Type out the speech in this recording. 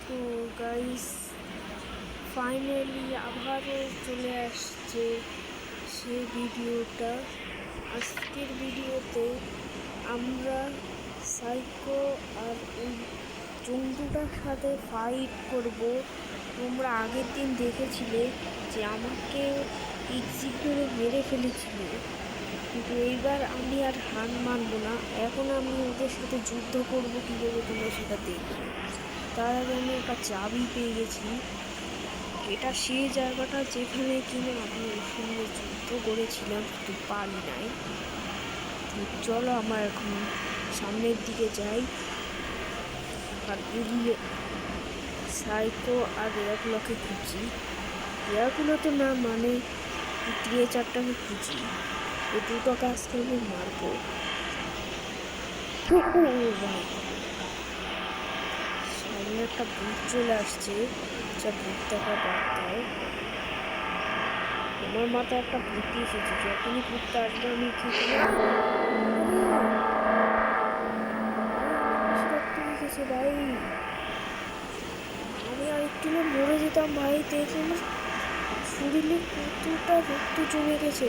তো guys, finally আবারও চলে আসছে সে ভিডিওটা। আজকের ভিডিওতে আমরা সাইকো আর এই জন্তুটার সাথে ফাইট করব। তোমরা আগের দিন দেখেছিলে যে আমাকে এক্সিট করে মেরে ফেলেছিল, কিন্তু এইবার আমি আর হার মানব না। এখন আমি ওদের সাথে যুদ্ধ করব কীভাবে তোমরা সেটা দেখো। তার আগে আমি একটা চাবি পেয়ে গেছি। এটা সেই জায়গাটা যেখানে কিনা আমি ওর সঙ্গে যুদ্ধ করেছিলাম, কিন্তু পারি নাই। তো চলো আমরা এখন সামনের দিকে যাই আর এগিয়ে সাইকো আর এয়ারগুলোকে খুঁজি। এয়ারগুলোতে না, মানে ক্রিয়েচারটাকে খুঁজি। এই দুটো গাছকে আমি মারবো। সামনে একটা ভূত চলে আসছে, যা ভূত দেখা বাদ দাও। আমার মাথায় একটা ভূতি এসেছে, যখনই ভূতটা আসবে আমি কি গেছে ভাই। আমি আর একটু মরে যেতাম ভাই। দেখে শরীরে কতটা রক্ত জমে গেছে।